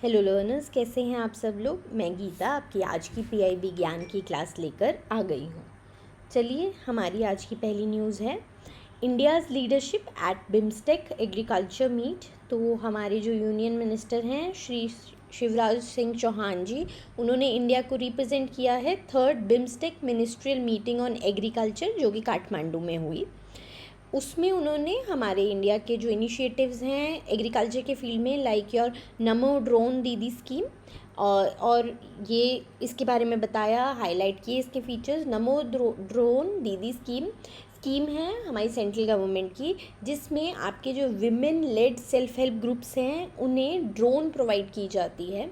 Hello learners, कैसे हैं आप सब लोग। मैं गीता आपकी आज की पीआईबी ज्ञान की क्लास लेकर आ गई हूँ। चलिए, हमारी आज की पहली न्यूज़ है India's leadership at BIMSTEC agriculture meet. तो हमारे जो यूनियन मिनिस्टर हैं श्री शिवराज सिंह चौहान जी, उन्होंने इंडिया को रिप्रेजेंट किया है 3rd BIMSTEC ministerial meeting on agriculture, जो कि काठमांडू में हुई। उसमें उन्होंने हमारे इंडिया के जो इनिशिएटिव्स हैं एग्रीकल्चर के फील्ड में, लाइक योर नमो ड्रोन दीदी स्कीम, और ये इसके बारे में बताया, हाईलाइट किए इसके फीचर्स। नमो ड्रोन दीदी स्कीम है हमारी सेंट्रल गवर्नमेंट की, जिसमें आपके जो women lead self help groups हैं उन्हें ड्रोन प्रोवाइड की जाती है।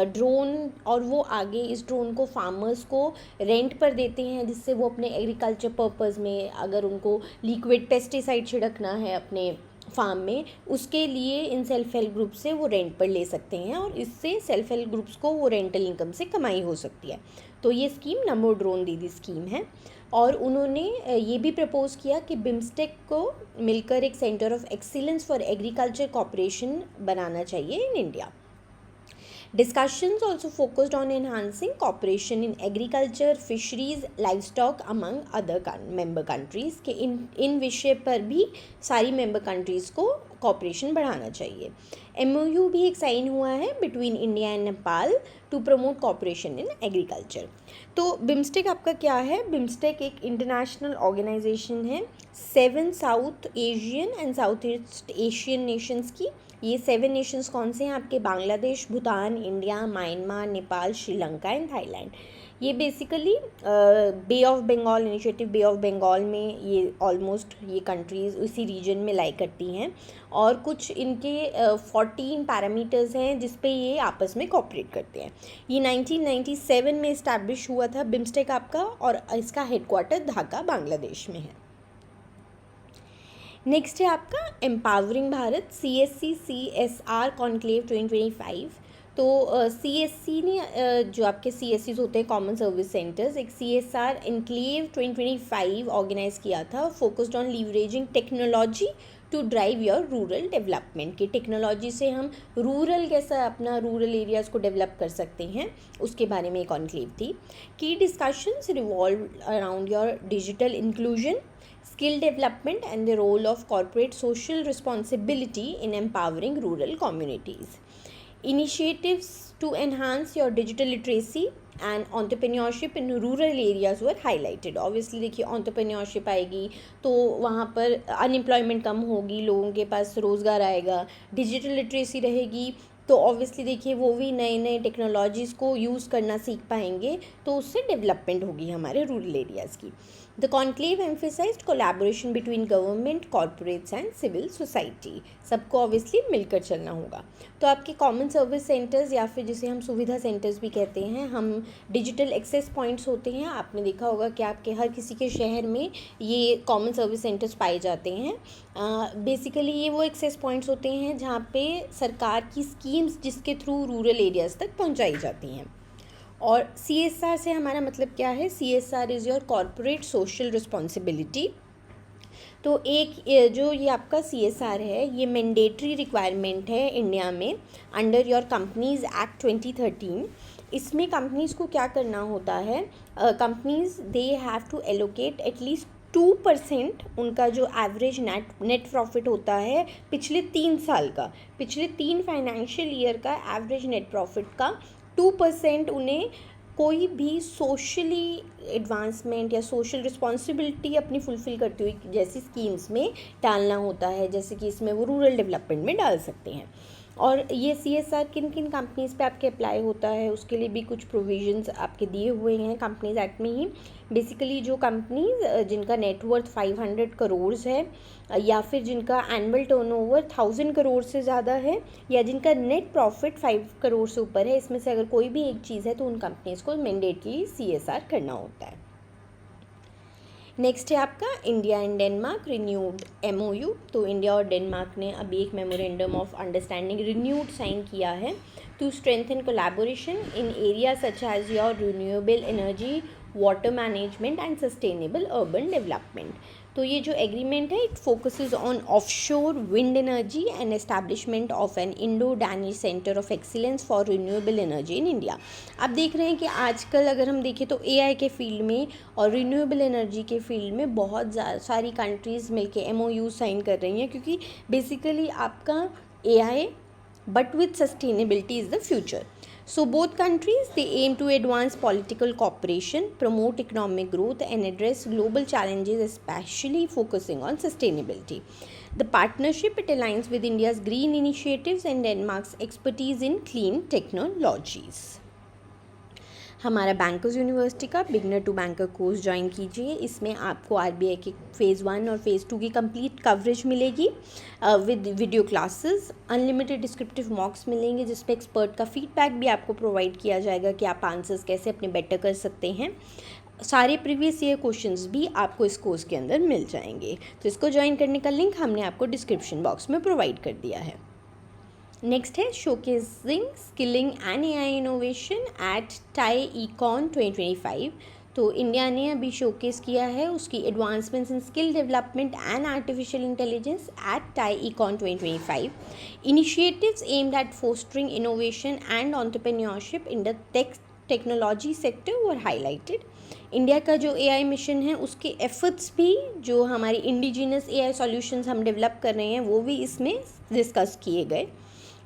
ड्रोन, और वो आगे इस ड्रोन को फार्मर्स को रेंट पर देते हैं, जिससे वो अपने एग्रीकल्चर पर्पज़ में, अगर उनको लिक्विड पेस्टिसाइड छिड़कना है अपने फार्म में, उसके लिए इन सेल्फ हेल्प ग्रुप से वो रेंट पर ले सकते हैं, और इससे सेल्फ हेल्प ग्रुप्स को वो रेंटल इनकम से कमाई हो सकती है। तो ये स्कीम नमो ड्रोन दीदी स्कीम है। और उन्होंने ये भी प्रपोज किया कि बिम्स्टेक को मिलकर एक centre of excellence for agriculture cooperation बनाना चाहिए in India. Discussions also focused on enhancing cooperation in agriculture, fisheries, livestock among other member countries के इन विषय पर भी सारी member countries को कॉपरेशन बढ़ाना चाहिए। MOU भी एक साइन हुआ है between India and Nepal to promote cooperation in agriculture. तो बिम्स्टेक आपका क्या है? बिम्स्टेक एक इंटरनेशनल ऑर्गेनाइजेशन है 7 South Asian and South East Asian nations की। ये 7 नेशंस कौन से हैं आपके? Bangladesh, Bhutan, India, Myanmar, Nepal, Sri Lanka and Thailand. ये basically Bay of Bengal initiative, Bay of Bengal में ये ऑलमोस्ट ये कंट्रीज़ उसी रीजन में लाई करती हैं, और कुछ इनके 14 पैरामीटर्स हैं जिस पे ये आपस में कोऑपरेट करते हैं। ये 1997 में इस्टेब्लिश हुआ था बिम्स्टेक आपका, और इसका हेडक्वार्टर ढाका बांग्लादेश में है। नेक्स्ट है आपका एम्पावरिंग भारत CSR कॉन्क्लेव 2025। तो CSC ने जो आपके CSCs होते हैं कॉमन सर्विस सेंटर्स, एक CSR एनक्लेव 2025 ऑर्गेनाइज किया था, focused on leveraging technology to drive your rural development. की टेक्नोलॉजी से हम रूरल कैसा अपना रूरल एरियाज़ को डेवलप कर सकते हैं, उसके बारे में एक कॉन्क्लेव थी। की discussions revolve around your digital inclusion, skill development and the role of corporate social responsibility in empowering rural communities. Initiatives to enhance your digital literacy and entrepreneurship in rural areas were highlighted. Obviously देखिए entrepreneurship आएगी तो वहाँ पर unemployment कम होगी, लोगों के पास रोज़गार आएगा। डिजिटल लिटरेसी रहेगी तो ऑब्वियसली देखिए वो भी नए नए टेक्नोलॉजीज़ को यूज़ करना सीख पाएंगे, तो उससे डेवलपमेंट होगी हमारे रूरल एरियाज़ की। The conclave emphasised collaboration between government, corporates and civil society. सबको ऑब्वियसली मिलकर चलना होगा। तो आपके कॉमन सर्विस सेंटर्स, या फिर जिसे हम सुविधा सेंटर्स भी कहते हैं, हम डिजिटल एक्सेस पॉइंट्स होते हैं। आपने देखा होगा कि आपके हर किसी के शहर में ये कॉमन सर्विस सेंटर्स पाए जाते हैं। बेसिकली ये वो एक्सेस पॉइंट्स होते हैं जहाँ पे सरकार की स्कीम्स जिसके थ्रू रूरल एरियाज़ तक पहुँचाई जाती हैं। और CSR से हमारा मतलब क्या है? CSR is your corporate social responsibility. तो एक जो ये आपका CSR है, ये मैंडेटरी रिक्वायरमेंट है इंडिया में अंडर योर कंपनीज़ एक्ट 2013। इसमें कंपनीज़ को क्या करना होता है? Companies they have to allocate at least 2% उनका जो एवरेज नेट प्रॉफिट होता है पिछले 3 साल का, पिछले 3 फाइनेंशियल ईयर का एवरेज नेट प्रॉफिट का 2% उन्हें कोई भी सोशली एडवांसमेंट या सोशल रिस्पॉन्सिबिलिटी अपनी फुलफ़िल करती हुई जैसी स्कीम्स में डालना होता है, जैसे कि इसमें वो रूरल डेवलपमेंट में डाल सकते हैं। और ये CSR किन किन कंपनीज़ पे आपके अप्लाई होता है, उसके लिए भी कुछ प्रोविजंस आपके दिए हुए हैं कंपनीज एक्ट में ही। बेसिकली जो कंपनीज जिनका नेटवर्थ 500 करोड़ है, या फिर जिनका एनुअल टर्नओवर 1000 करोड़ से ज़्यादा है, या जिनका नेट प्रॉफिट 5 करोड़ से ऊपर है, इसमें से अगर कोई भी एक चीज़ है तो उन कंपनीज़ को मैंडेटली CSR करना होता है। नेक्स्ट है आपका India and Denmark renewed MOU। तो इंडिया और डेनमार्क ने अभी एक memorandum of understanding renewed sign किया है to strengthen collaboration in area such as your renewable energy, water management and sustainable urban development. तो ये जो एग्रीमेंट है it focuses on offshore wind energy and establishment of an Indo Danish centre of excellence for renewable energy in India. आप देख रहे हैं कि आजकल अगर हम देखें तो एआई के फील्ड में और रिन्यूएबल एनर्जी के फील्ड में बहुत सारी कंट्रीज़ मिलके एमओयू साइन कर रही हैं, क्योंकि बेसिकली आपका AI but with sustainability is the future. So both countries, they aim to advance political cooperation, promote economic growth and address global challenges, especially focusing on sustainability. The partnership, it aligns with India's green initiatives and Denmark's expertise in clean technologies. हमारा bankers university का beginner to banker course join कीजिए। इसमें आपको RBI के phase 1 और phase 2 की complete coverage मिलेगी with video classes, unlimited descriptive मॉक्स मिलेंगे जिसमें एक्सपर्ट का फीडबैक भी आपको प्रोवाइड किया जाएगा कि आप आंसर्स कैसे अपने बेटर कर सकते हैं। सारे प्रीवियस ईयर क्वेश्चंस भी आपको इस कोर्स के अंदर मिल जाएंगे। तो इसको ज्वाइन करने का लिंक हमने आपको डिस्क्रिप्शन बॉक्स में प्रोवाइड कर दिया है। नेक्स्ट है showcasing skilling and AI innovation at TiEcon 2025। तो इंडिया ने अभी शोकेस किया है उसकी advancements in skill development and artificial intelligence at TiEcon 2025। Initiatives aimed at fostering innovation and entrepreneurship in the technology sector were highlighted. India का जो AI mission है उसके एफर्ट्स भी, जो हमारी इंडिजिनस एआई सॉल्यूशंस हम डेवलप कर रहे हैं, वो भी इसमें डिस्कस किए गए।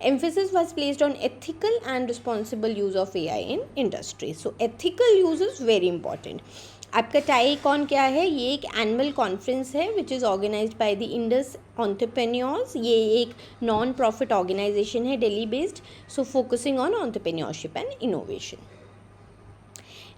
Emphasis was placed on ethical and responsible use of AI in industry. So ethical use is very important. आपका टाईकॉन क्या है? ये एक एनुअल कॉन्फ्रेंस है which is organised by the Indus entrepreneurs. ये एक नॉन प्रॉफिट ऑर्गेनाइजेशन है Delhi based, so focusing on entrepreneurship and innovation.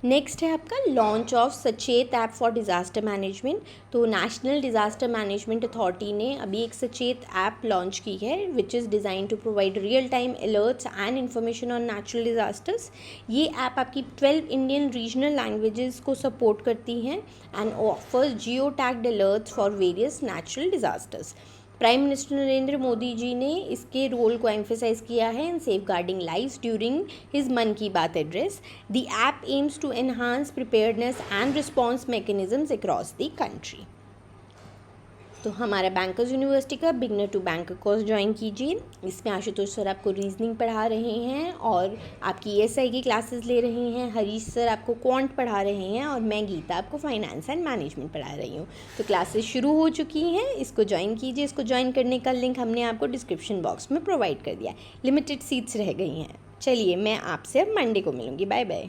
Next है आपका launch of Sachet app for disaster management. तो नेशनल डिज़ास्टर मैनेजमेंट अथॉरिटी ने अभी एक सचेत ऐप लॉन्च की है which is design to provide real time alerts and information on natural disasters. ये app आपकी 12 इंडियन रीजनल लैंग्वेजेस को सपोर्ट करती हैं and offers geo tagged alerts for various natural disasters. Prime minister Narendra Modi ji ने इसके role को एम्फेसाइज किया है in safeguarding lives during his Mann Ki Baat address. The app aims to enhance preparedness and response mechanisms across the country. तो हमारा bankers university का beginner to banker course join कीजिए। इसमें आशुतोष सर आपको रीजनिंग पढ़ा रहे हैं और आपकी एसआई की क्लासेस ले रहे हैं, हरीश सर आपको क्वांट पढ़ा रहे हैं और मैं गीता आपको फाइनेंस एंड मैनेजमेंट पढ़ा रही हूँ। तो क्लासेस शुरू हो चुकी हैं, इसको ज्वाइन कीजिए। इसको ज्वाइन करने का लिंक हमने आपको डिस्क्रिप्शन बॉक्स में प्रोवाइड कर दिया है। लिमिटेड सीट्स रह गई हैं। चलिए मैं आपसे अब मंडे को मिलूँगी। Bye bye.